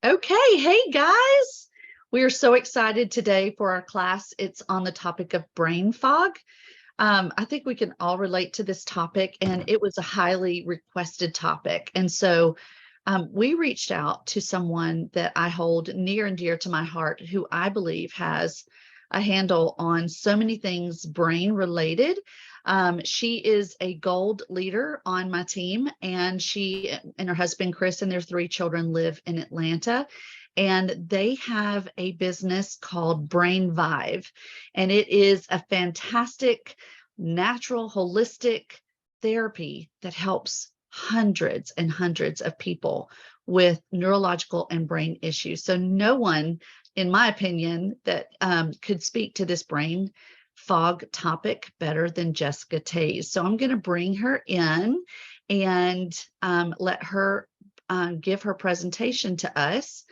Okay, hey guys. We are so excited today for our class. It's on the topic of brain fog. I think we can all relate to this topic, and it was a highly requested topic. And so we reached out to someone that I hold near and dear to my heart, who I believe has a handle on so many things brain related. She is a gold leader on my team, and she and her husband, Chris, and their three children live in Atlanta. And they have a business called BrainVive, and it is a fantastic, natural, holistic therapy that helps hundreds and hundreds of people with neurological and brain issues. So no one, in my opinion, that could speak to this brain fog topic better than Jessica Tays. So I'm going to bring her in and let her give her presentation to us.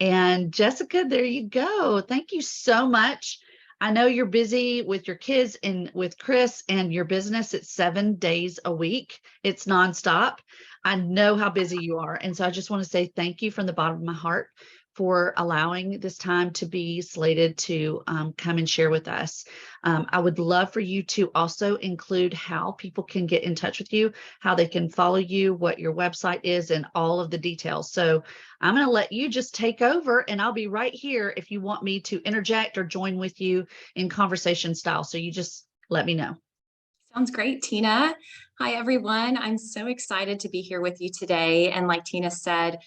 And Jessica, there you go. Thank you so much. I know you're busy with your kids and with Chris and your business. It's 7 days a week. It's nonstop. I know how busy you are. And so I just want to say thank you from the bottom of my heart for allowing this time to be slated to come and share with us. I would love for you to also include how people can get in touch with you, how they can follow you, what your website is, and all of the details. So I'm going to let you just take over, and I'll be right here if you want me to interject or join with you in conversation style. So you just let me know. Sounds great, Tina. Hi, everyone. I'm so excited to be here with you today. And like Tina said,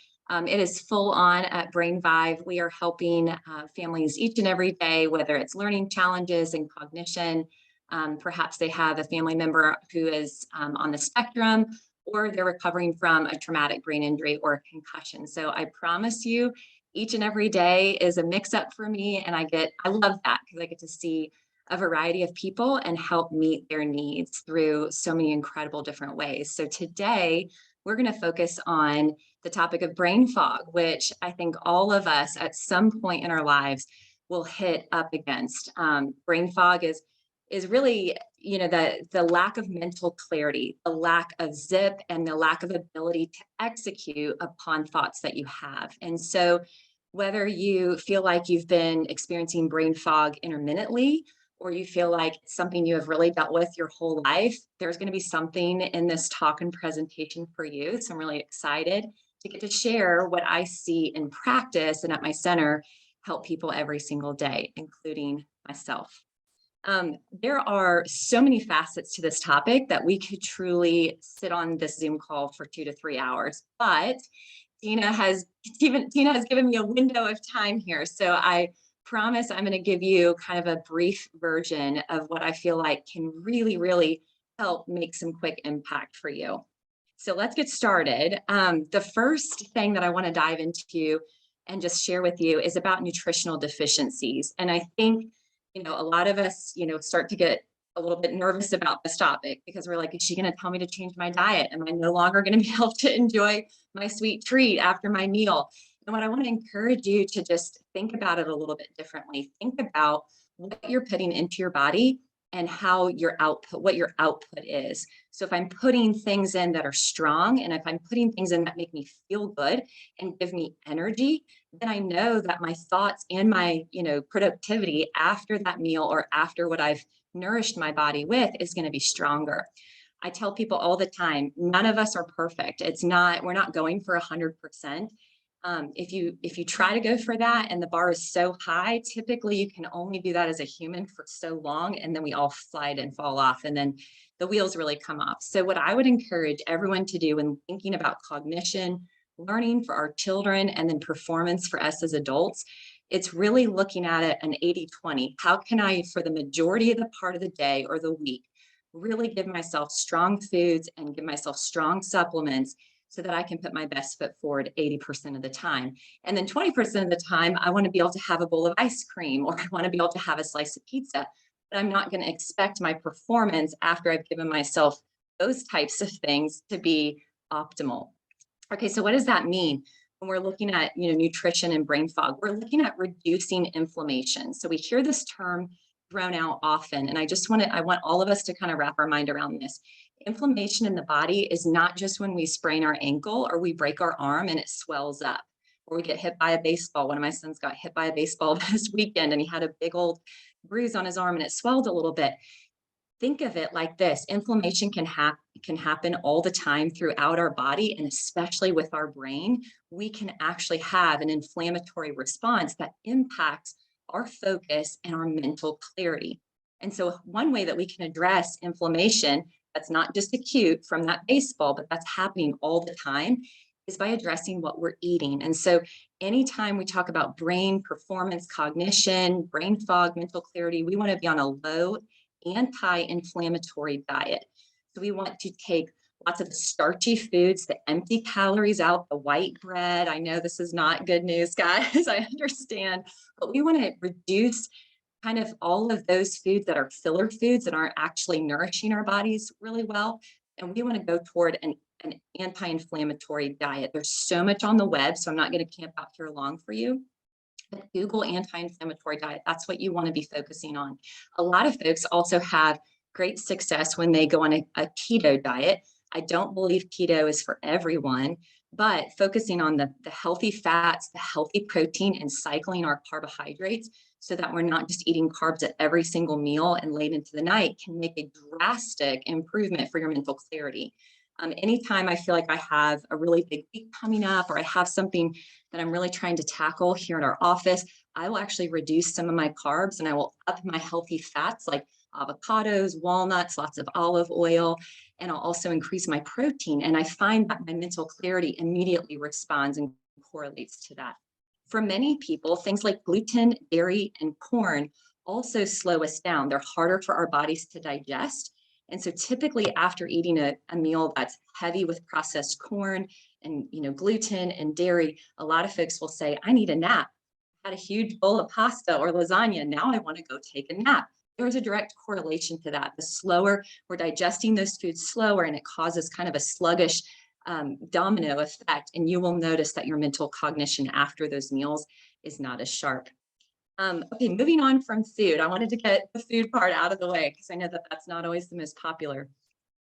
it is full on at BrainVive. We are helping families each and every day, whether it's learning challenges and cognition. Perhaps they have a family member who is on the spectrum, or they're recovering from a traumatic brain injury or a concussion. So I promise you, each and every day is a mix up for me. And I love that because I get to see a variety of people and help meet their needs through so many incredible different ways. So today we're going to focus on the topic of brain fog, which I think all of us at some point in our lives will hit up against. Brain fog is really, the lack of mental clarity, the lack of zip, and the lack of ability to execute upon thoughts that you have. And so whether you feel like you've been experiencing brain fog intermittently, or you feel like it's something you have really dealt with your whole life, there's going to be something in this talk and presentation for you. So I'm really excited to get to share what I see in practice and at my center help people every single day, including myself. There are so many facets to this topic that we could truly sit on this Zoom call for 2 to 3 hours, but Tina has given me a window of time here. So I promise I'm going to give you kind of a brief version of what I feel like can really, really help make some quick impact for you. So let's get started. The first thing that I want to dive into and just share with you is about nutritional deficiencies. And I think, a lot of us, start to get a little bit nervous about this topic because we're like, is she going to tell me to change my diet? Am I no longer going to be able to enjoy my sweet treat after my meal? And what I want to encourage you to just think about it a little bit differently. Think about what you're putting into your body and how what your output is. So if I'm putting things in that are strong, and if I'm putting things in that make me feel good and give me energy, then I know that my thoughts and my, productivity after that meal or after what I've nourished my body with is going to be stronger. I tell people all the time, none of us are perfect. We're not going for 100%. If you try to go for that and the bar is so high, typically you can only do that as a human for so long, and then we all slide and fall off, and then the wheels really come off. So what I would encourage everyone to do when thinking about cognition, learning for our children, and then performance for us as adults, it's really looking at it an 80-20. How can I, for the majority of the part of the day or the week, really give myself strong foods and give myself strong supplements so that I can put my best foot forward 80% of the time. And then 20% of the time, I want to be able to have a bowl of ice cream, or I want to be able to have a slice of pizza. But I'm not going to expect my performance after I've given myself those types of things to be optimal. Okay, so what does that mean? When we're looking at nutrition and brain fog, we're looking at reducing inflammation. So we hear this term thrown out often, and I want all of us to kind of wrap our mind around this. Inflammation in the body is not just when we sprain our ankle or we break our arm and it swells up. before we get hit by a baseball. One of my sons got hit by a baseball this weekend, and he had a big old bruise on his arm, and it swelled a little bit. Think of it like this: inflammation can happen all the time throughout our body, and especially with our brain. We can actually have an inflammatory response that impacts our focus and our mental clarity. And so one way that we can address inflammation that's not just acute from that baseball, but that's happening all the time, is by addressing what we're eating. And so anytime we talk about brain performance, cognition, brain fog, mental clarity, we want to be on a low anti-inflammatory diet. So we want to take lots of the starchy foods, the empty calories out, the white bread. I know this is not good news, guys. I understand, but we want to reduce kind of all of those foods that are filler foods that aren't actually nourishing our bodies really well. And we want to go toward an anti-inflammatory diet. There's so much on the web, so I'm not going to camp out here long for you. But Google anti-inflammatory diet. That's what you want to be focusing on. A lot of folks also have great success when they go on a keto diet. I don't believe keto is for everyone, but focusing on the healthy fats, the healthy protein, and cycling our carbohydrates so that we're not just eating carbs at every single meal and late into the night can make a drastic improvement for your mental clarity. Anytime I feel like I have a really big week coming up, or I have something that I'm really trying to tackle here in our office, I will actually reduce some of my carbs and I will up my healthy fats like avocados, walnuts, lots of olive oil, and I'll also increase my protein. And I find that my mental clarity immediately responds and correlates to that. For many people, things like gluten, dairy, and corn also slow us down. They're harder for our bodies to digest. And so typically after eating a meal that's heavy with processed corn and gluten and dairy, a lot of folks will say, I need a nap. I had a huge bowl of pasta or lasagna. Now I want to go take a nap. There's a direct correlation to that. The slower we're digesting those foods slower, and it causes kind of a sluggish domino effect. And you will notice that your mental cognition after those meals is not as sharp. Okay, moving on from food. I wanted to get the food part out of the way because I know that that's not always the most popular.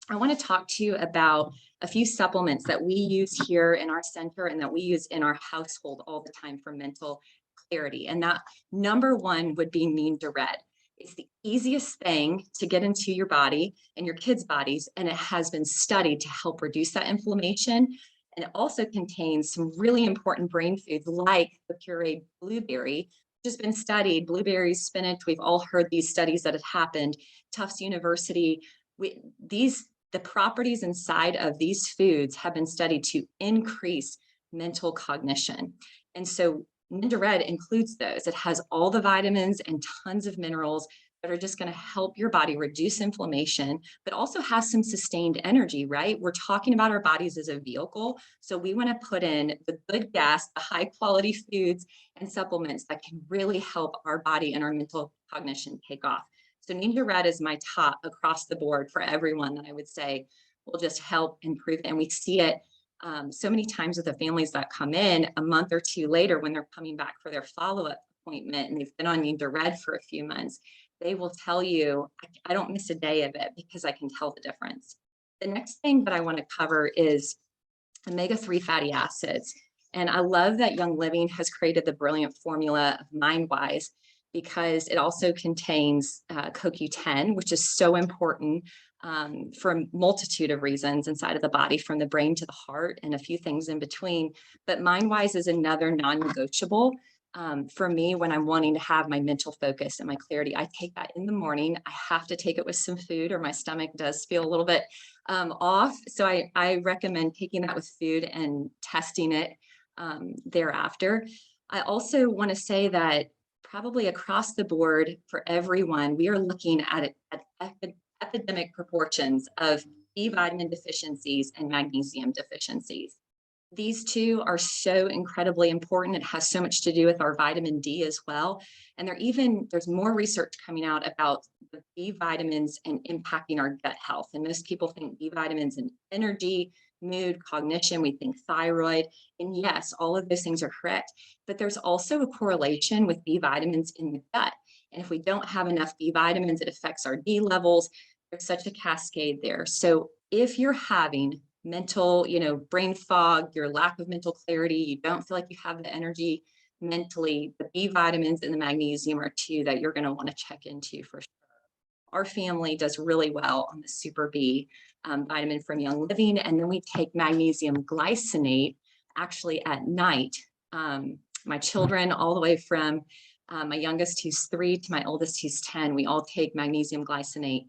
I want to talk to you about a few supplements that we use here in our center and that we use in our household all the time for mental clarity. And that number one would be Neem to Red. It's the easiest thing to get into your body and your kids' bodies, and it has been studied to help reduce that inflammation. And it also contains some really important brain foods like the pureed blueberry, which has been studied. Blueberries, spinach, we've all heard these studies that have happened. Tufts University, the properties inside of these foods have been studied to increase mental cognition. And so Ninja Red includes those. It has all the vitamins and tons of minerals that are just going to help your body reduce inflammation, but also have some sustained energy, right? We're talking about our bodies as a vehicle. So we want to put in the good gas, the high quality foods and supplements that can really help our body and our mental cognition take off. So Ninja Red is my top across the board for everyone that I would say will just help improve. And we see it so many times with the families that come in a month or two later when they're coming back for their follow-up appointment and they've been on Ninja Red for a few months. They will tell you, I don't miss a day of it because I can tell the difference. The next thing that I want to cover is omega-3 fatty acids. And I love that Young Living has created the brilliant formula of MindWise because it also contains CoQ10, which is so important for a multitude of reasons inside of the body, from the brain to the heart and a few things in between. But MindWise is another non-negotiable. For me, when I'm wanting to have my mental focus and my clarity, I take that in the morning. I have to take it with some food or my stomach does feel a little bit off. So I recommend taking that with food and testing it thereafter. I also want to say that probably across the board for everyone, we are looking at epidemic proportions of B vitamin deficiencies and magnesium deficiencies. These two are so incredibly important. It has so much to do with our vitamin D as well. And there's more research coming out about the B vitamins and impacting our gut health. And most people think B vitamins and energy, mood, cognition, we think thyroid. And yes, all of those things are correct. But there's also a correlation with B vitamins in the gut. And if we don't have enough B vitamins, it affects our D levels. There's such a cascade there. So if you're having mental, brain fog, your lack of mental clarity, you don't feel like you have the energy mentally, the B vitamins and the magnesium are two that you're going to want to check into for sure. Our family does really well on the Super B vitamin from Young Living, and then we take magnesium glycinate actually at night. My children, all the way from my youngest who's 3 to my oldest who's 10, we all take magnesium glycinate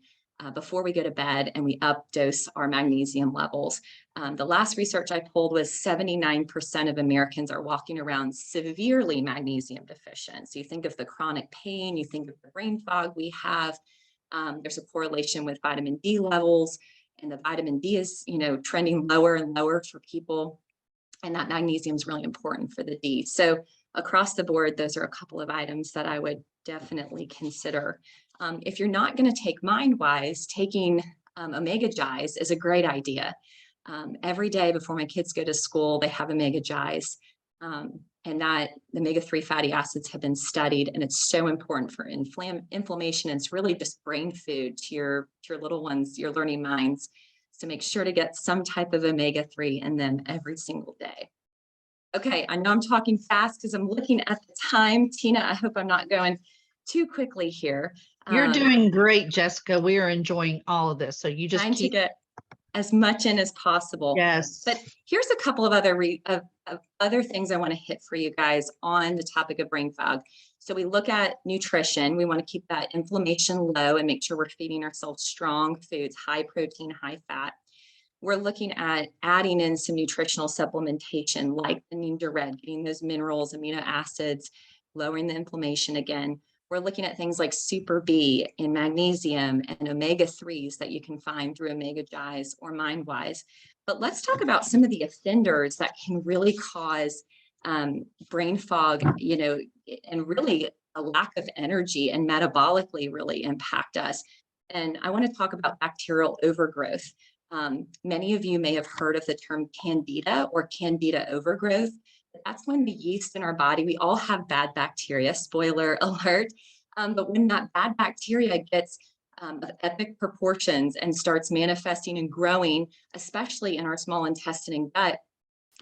before we go to bed, and we up dose our magnesium levels. The last research I pulled was 79% of Americans are walking around severely magnesium deficient. So you think of the chronic pain, you think of the brain fog we have. There's a correlation with vitamin D levels, and the vitamin D is, trending lower and lower for people. And that magnesium is really important for the D. So across the board, those are a couple of items that I would definitely consider. If you're not going to take MindWise, taking Omega Gies is a great idea. Every day before my kids go to school, they have Omega Gies. And that the omega-3 fatty acids have been studied, and it's so important for inflammation. It's really just brain food to your little ones, your learning minds. So make sure to get some type of omega-3 in them every single day. Okay, I know I'm talking fast because I'm looking at the time. Tina, I hope I'm not going too quickly here. You're doing great, Jessica. We are enjoying all of this. So you just keep to get as much in as possible. Yes. But here's a couple of other things I want to hit for you guys on the topic of brain fog. So we look at nutrition. We want to keep that inflammation low and make sure we're feeding ourselves strong foods, high protein, high fat. We're looking at adding in some nutritional supplementation like the Ninja Red, getting those minerals, amino acids, lowering the inflammation again. We're looking at things like Super B and magnesium and omega-3s that you can find through Omega Gies or MindWise. But let's talk about some of the offenders that can really cause brain fog, and really a lack of energy and metabolically really impact us. And I want to talk about bacterial overgrowth. Many of you may have heard of the term candida or candida overgrowth. That's when the yeast in our body, we all have bad bacteria, spoiler alert, but when that bad bacteria gets of epic proportions and starts manifesting and growing, especially in our small intestine and gut,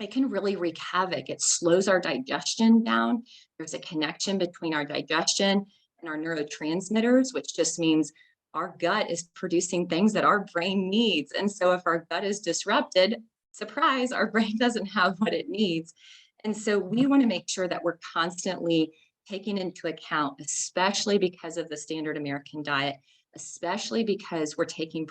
it can really wreak havoc. It slows our digestion down. There's a connection between our digestion and our neurotransmitters, which just means our gut is producing things that our brain needs. And so if our gut is disrupted, surprise, our brain doesn't have what it needs. And so we want to make sure that we're constantly taking into account, especially because of the standard American diet, especially because we're taking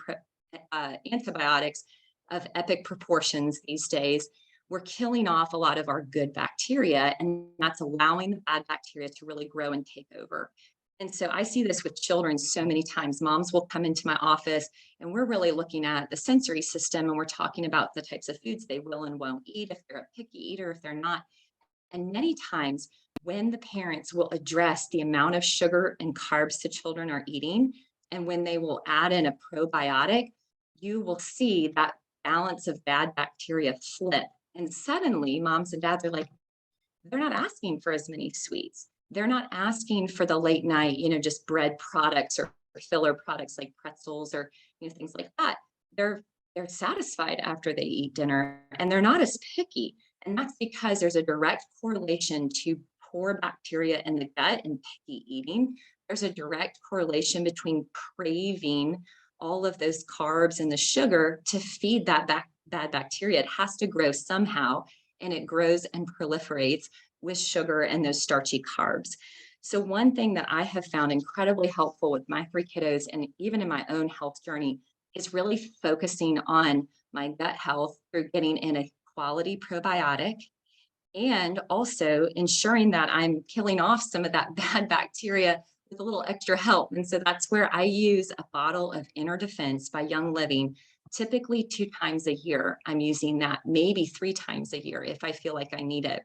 antibiotics of epic proportions these days. We're killing off a lot of our good bacteria, and that's allowing the bad bacteria to really grow and take over. And so I see this with children so many times. Moms will come into my office and we're really looking at the sensory system, and we're talking about the types of foods they will and won't eat, if they're a picky eater, if they're not. And many times when the parents will address the amount of sugar and carbs the children are eating, and when they will add in a probiotic, you will see that balance of bad bacteria flip. And suddenly moms and dads are like, they're not asking for as many sweets. They're not asking for the late night, just bread products or filler products like pretzels or things like that. They're satisfied after they eat dinner, and they're not as picky. And that's because there's a direct correlation to poor bacteria in the gut and picky eating. There's a direct correlation between craving all of those carbs and the sugar to feed that bad bacteria. It has to grow somehow, and it grows and proliferates with sugar and those starchy carbs. So one thing that I have found incredibly helpful with my 3 kiddos, and even in my own health journey, is really focusing on my gut health through getting in a quality probiotic, and also ensuring that I'm killing off some of that bad bacteria with a little extra help. And so that's where I use a bottle of Inner Defense by Young Living, typically 2 times a year. I'm using that maybe 3 times a year if I feel like I need it.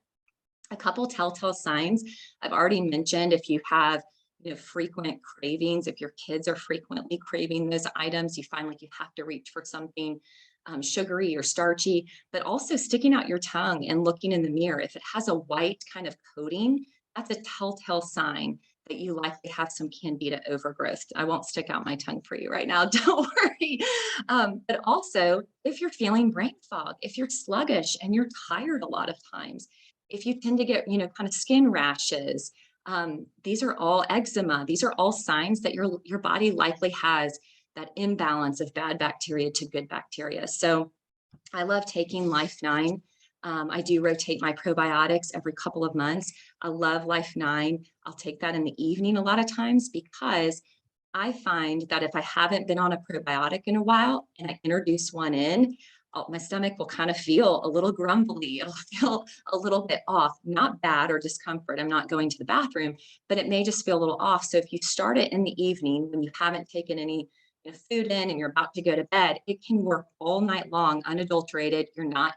A couple telltale signs I've already mentioned. If you have frequent cravings, if your kids are frequently craving those items, you find like you have to reach for something sugary or starchy, but also sticking out your tongue and looking in the mirror. If it has a white kind of coating, that's a telltale sign that you likely have some candida overgrowth. I won't stick out my tongue for you right now, don't worry. But also, if you're feeling brain fog, if you're sluggish and you're tired a lot of times, if you tend to get, kind of skin rashes, these are all eczema. These are all signs that your body likely has that imbalance of bad bacteria to good bacteria. So I love taking Life 9. I do rotate my probiotics every couple of months. I love Life 9. I'll take that in the evening a lot of times because I find that if I haven't been on a probiotic in a while and I introduce one in, my stomach will kind of feel a little grumbly. It'll feel a little bit off, not bad or discomfort. I'm not going to the bathroom, but it may just feel a little off. So if you start it in the evening when you haven't taken any food in and you're about to go to bed, it can work all night long, unadulterated. You're not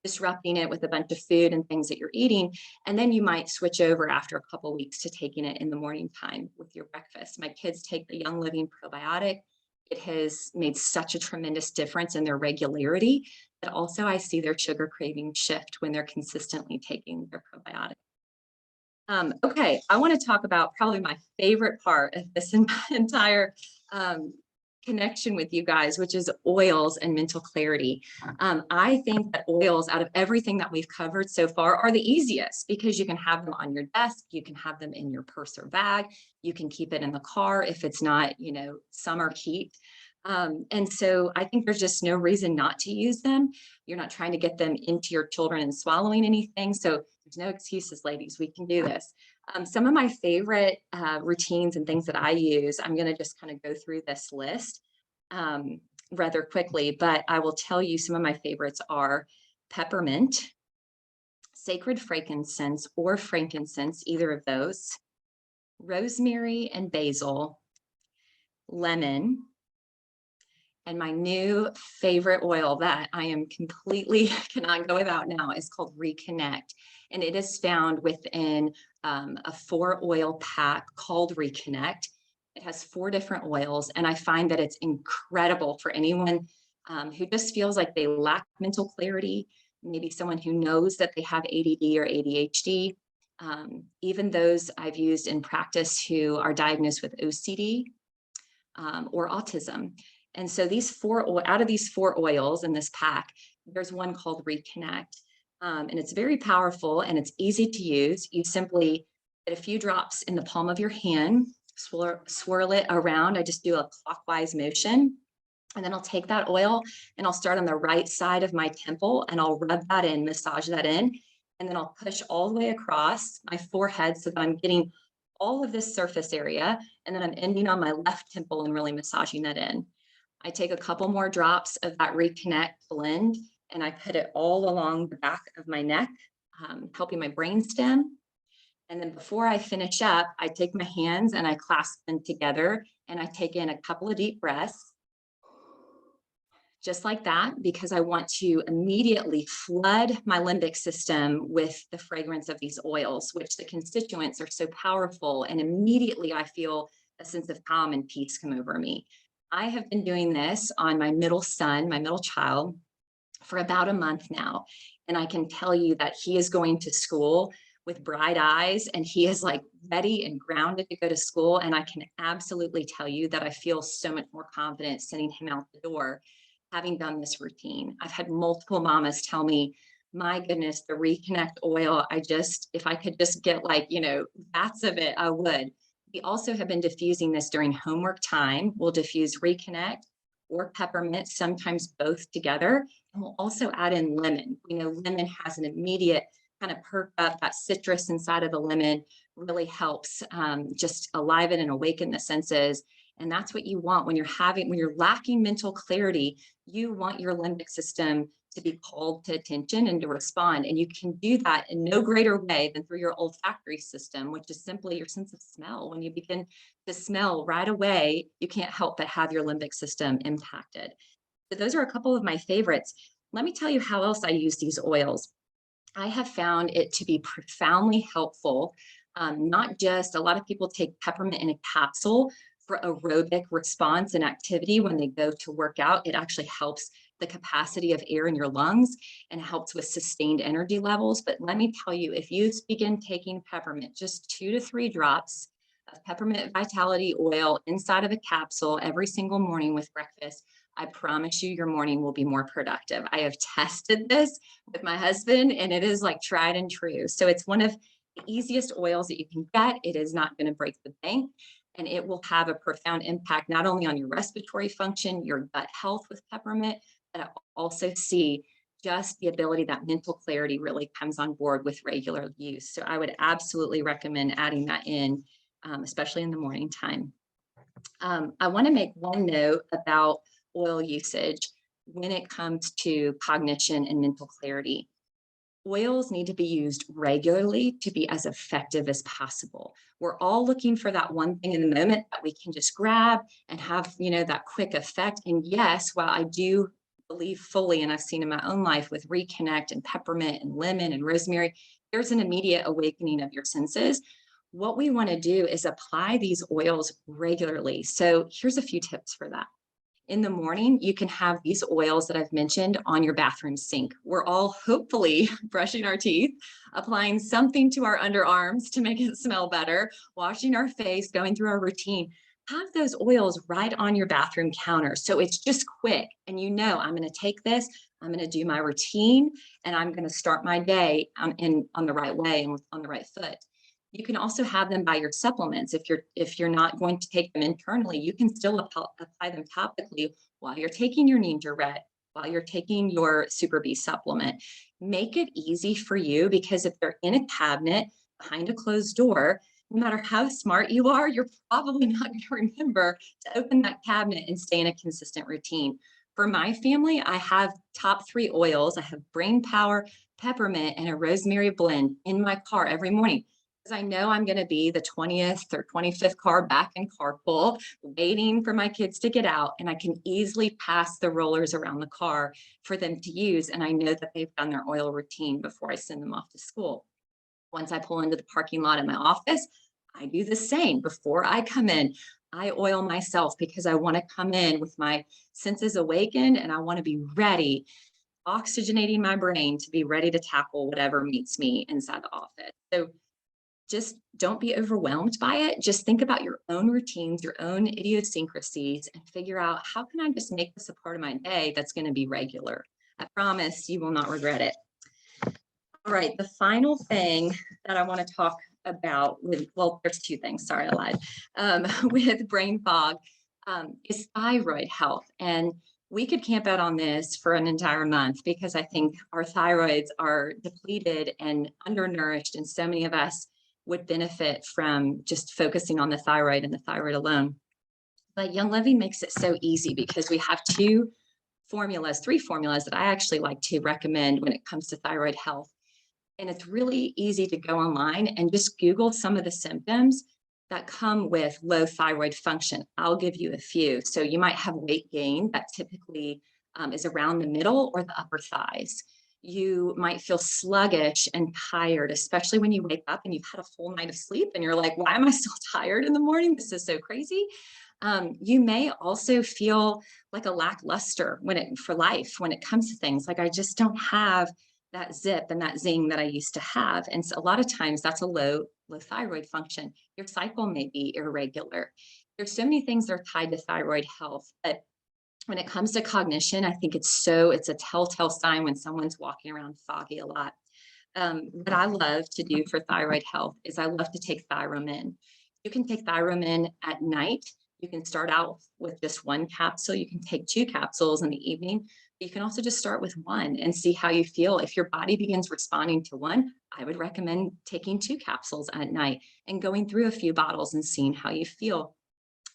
disrupting it with a bunch of food and things that you're eating. And then you might switch over after a couple of weeks to taking it in the morning time with your breakfast. My kids take the Young Living probiotic. It has made such a tremendous difference in their regularity, but also I see their sugar craving shift when they're consistently taking their probiotic. Okay, I want to talk about probably my favorite part of this entire connection with you guys, which is oils and mental clarity. I think that oils, out of everything that we've covered so far, are the easiest because you can have them on your desk, you can have them in your purse or bag, you can keep it in the car if it's not, summer heat. And so I think there's just no reason not to use them. You're not trying to get them into your children and swallowing anything. So there's no excuses, ladies, we can do this. Some of my favorite routines and things that I use, I'm going to just kind of go through this list rather quickly, but I will tell you some of my favorites are peppermint, sacred frankincense or frankincense, either of those, rosemary and basil, lemon, and my new favorite oil that I am completely cannot go without now is called Reconnect. And it is found within a 4-oil pack called Reconnect. It has 4 different oils. And I find that it's incredible for anyone who just feels like they lack mental clarity, maybe someone who knows that they have ADD or ADHD, even those I've used in practice who are diagnosed with OCD or autism. And so out of these 4 oils in this pack, there's one called Reconnect. And it's very powerful and it's easy to use. You simply get a few drops in the palm of your hand, swirl it around. I just do a clockwise motion. And then I'll take that oil and I'll start on the right side of my temple and I'll rub that in, massage that in. And then I'll push all the way across my forehead so that I'm getting all of this surface area. And then I'm ending on my left temple and really massaging that in. I take a couple more drops of that Reconnect blend and I put it all along the back of my neck, helping my brainstem. And then before I finish up, I take my hands and I clasp them together and I take in a couple of deep breaths, just like that, because I want to immediately flood my limbic system with the fragrance of these oils, which the constituents are so powerful. And immediately I feel a sense of calm and peace come over me. I have been doing this on my middle son, my middle child, for about a month now. And I can tell you that he is going to school with bright eyes and he is like ready and grounded to go to school. And I can absolutely tell you that I feel so much more confident sending him out the door, having done this routine. I've had multiple mamas tell me, my goodness, the Reconnect oil, if I could just get vats of it, I would. We also have been diffusing this during homework time. We'll diffuse Reconnect or peppermint, sometimes both together. And we'll also add in lemon. Lemon has an immediate kind of perk up. That citrus inside of the lemon really helps just aliven and awaken the senses. And that's what you want when you're lacking mental clarity. You want your limbic system to be called to attention and to respond. And you can do that in no greater way than through your olfactory system, which is simply your sense of smell. When you begin to smell right away, you can't help but have your limbic system impacted. So those are a couple of my favorites. Let me tell you how else I use these oils. I have found it to be profoundly helpful. Not just, a lot of people take peppermint in a capsule for aerobic response and activity when they go to work out. It actually helps the capacity of air in your lungs and helps with sustained energy levels. But let me tell you, if you begin taking peppermint, just 2 to 3 drops peppermint vitality oil inside of a capsule every single morning with breakfast, I promise you your morning will be more productive. I have tested this with my husband and it is like tried and true. So it's one of the easiest oils that you can get. It is not going to break the bank and it will have a profound impact not only on your respiratory function, your gut health with peppermint, but I also see just the ability that mental clarity really comes on board with regular use. So I would absolutely recommend adding that in, especially in the morning time. I want to make one note about oil usage when it comes to cognition and mental clarity. Oils need to be used regularly to be as effective as possible. We're all looking for that one thing in the moment that we can just grab and have, that quick effect. And yes, while I do believe fully, and I've seen in my own life with Reconnect and peppermint and lemon and rosemary, there's an immediate awakening of your senses. What we want to do is apply these oils regularly. So here's a few tips for that. In the morning, you can have these oils that I've mentioned on your bathroom sink. We're all hopefully brushing our teeth, applying something to our underarms to make it smell better, washing our face, going through our routine. Have those oils right on your bathroom counter. So it's just quick. And I'm going to take this, I'm going to do my routine, and I'm going to start my day on the right way and on the right foot. You can also have them by your supplements. If you're not going to take them internally, you can still apply them topically while you're taking your Ninja Red, while you're taking your Super B supplement. Make it easy for you, because if they're in a cabinet behind a closed door, no matter how smart you are, you're probably not going to remember to open that cabinet and stay in a consistent routine. For my family, I have top 3 oils. I have Brain Power, Peppermint, and a rosemary blend in my car every morning. I know I'm going to be the 20th or 25th car back in carpool, waiting for my kids to get out, and I can easily pass the rollers around the car for them to use. And I know that they've done their oil routine before I send them off to school. Once I pull into the parking lot in my office, I do the same. Before I come in, I oil myself because I want to come in with my senses awakened and I want to be ready, oxygenating my brain to be ready to tackle whatever meets me inside the office. So just don't be overwhelmed by it. Just think about your own routines, your own idiosyncrasies, and figure out, how can I just make this a part of my day that's going to be regular? I promise you will not regret it. All right, the final thing that I want to talk about there's 2 things, sorry, I lied, with brain fog is thyroid health. And we could camp out on this for an entire month, because I think our thyroids are depleted and undernourished, and so many of us would benefit from just focusing on the thyroid and the thyroid alone. But Young Living makes it so easy, because we have 3 formulas that I actually like to recommend when it comes to thyroid health. And it's really easy to go online and just Google some of the symptoms that come with low thyroid function. I'll give you a few. So you might have weight gain that typically is around the middle or the upper thighs. You might feel sluggish and tired, especially when you wake up and you've had a full night of sleep and you're like, why am I still tired in the morning? This is so crazy. You may also feel like a lackluster for life when it comes to things like, I just don't have that zip and that zing that I used to have. And so a lot of times that's a low thyroid function. Your cycle may be irregular. There's so many things that are tied to thyroid health, but when it comes to cognition, I think it's a telltale sign when someone's walking around foggy a lot. What I love to do for thyroid health is I love to take Thyromin. You can take Thyromin at night. You can start out with just 1 capsule. You can take 2 capsules in the evening. You can also just start with 1 and see how you feel. If your body begins responding to 1, I would recommend taking 2 capsules at night and going through a few bottles and seeing how you feel.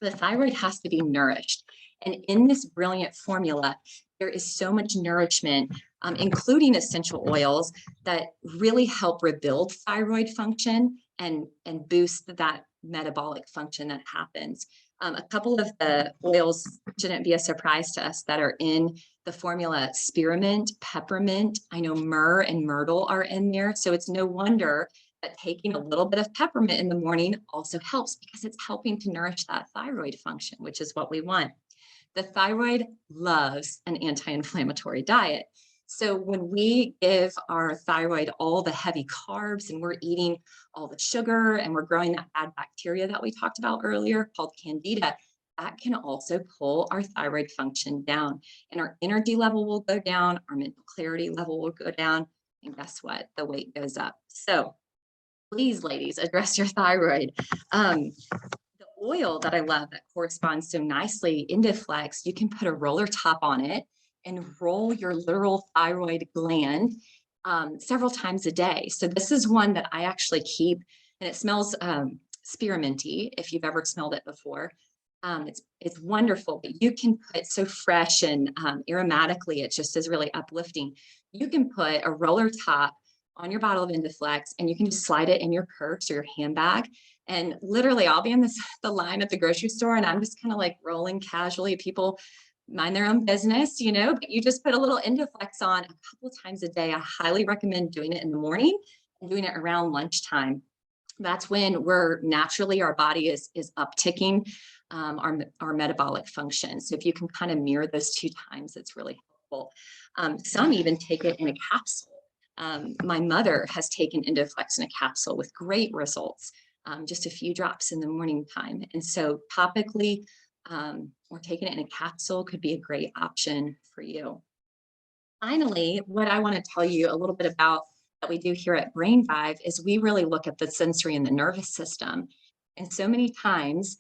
The thyroid has to be nourished. And in this brilliant formula, there is so much nourishment, including essential oils, that really help rebuild thyroid function and boost that metabolic function that happens. A couple of the oils shouldn't be a surprise to us that are in the formula: spearmint, peppermint. I know myrrh and myrtle are in there. So it's no wonder that taking a little bit of peppermint in the morning also helps, because it's helping to nourish that thyroid function, which is what we want. The thyroid loves an anti-inflammatory diet. So when we give our thyroid all the heavy carbs and we're eating all the sugar and we're growing that bad bacteria that we talked about earlier called candida, that can also pull our thyroid function down, and our energy level will go down, our mental clarity level will go down, and guess what? The weight goes up. So please, ladies, address your thyroid. The oil that I love that corresponds so nicely into Flex, you can put a roller top on it and roll your literal thyroid gland several times a day. So this is one that I actually keep, and it smells spearminty, if you've ever smelled it before. It's wonderful, but you can put so fresh and aromatically, it just is really uplifting. You can put a roller top on your bottle of Indiflex, and you can just slide it in your purse or your handbag. And literally, I'll be in the line at the grocery store, and I'm just kind of like rolling casually. People mind their own business, but you just put a little Indiflex on a couple of times a day. I highly recommend doing it in the morning and doing it around lunchtime. That's when our body is upticking our metabolic function. So if you can kind of mirror those 2 times, it's really helpful. Some even take it in a capsule. My mother has taken Indoflex in a capsule with great results, just a few drops in the morning time. And so topically or taking it in a capsule could be a great option for you. Finally, what I want to tell you a little bit about that we do here at BrainVive is we really look at the sensory and the nervous system. And so many times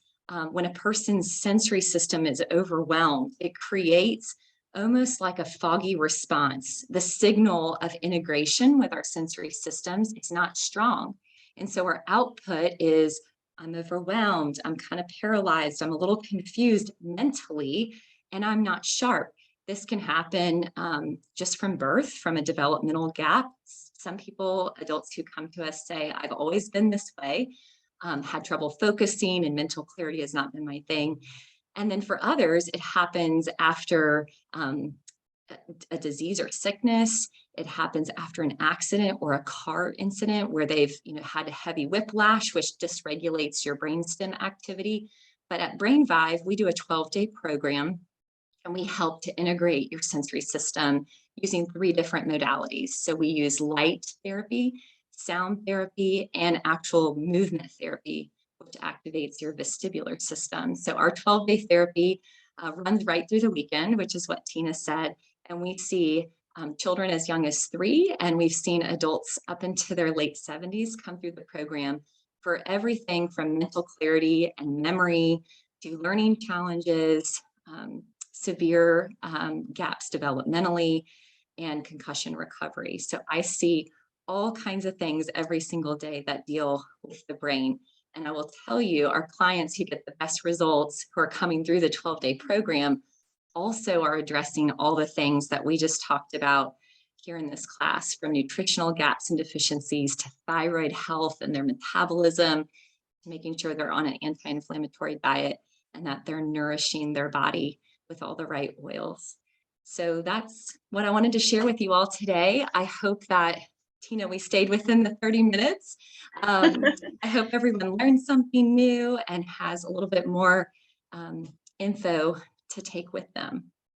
when a person's sensory system is overwhelmed, it creates almost like a foggy response. The signal of integration with our sensory systems is not strong. And so our output is, I'm overwhelmed, I'm kind of paralyzed, I'm a little confused mentally, and I'm not sharp. This can happen just from birth, from a developmental gap. Some people, adults who come to us say, I've always been this way, had trouble focusing, and mental clarity has not been my thing. And then for others, it happens after a disease or sickness. It happens after an accident or a car incident where they've had a heavy whiplash, which dysregulates your brainstem activity. But at BrainVive, we do a 12-day program, and we help to integrate your sensory system using 3 different modalities. So we use light therapy, sound therapy, and actual movement therapy, which activates your vestibular system. So our 12-day therapy runs right through the weekend, which is what Tina said. And we see children as young as 3, and we've seen adults up into their late 70s come through the program for everything from mental clarity and memory to learning challenges, severe gaps developmentally, and concussion recovery. So I see all kinds of things every single day that deal with the brain. And I will tell you, our clients who get the best results, who are coming through the 12-day program, also are addressing all the things that we just talked about here in this class, from nutritional gaps and deficiencies to thyroid health and their metabolism, to making sure they're on an anti-inflammatory diet and that they're nourishing their body with all the right oils. So that's what I wanted to share with you all today. I hope that, Tina, we stayed within the 30 minutes. I hope everyone learned something new and has a little bit more info to take with them.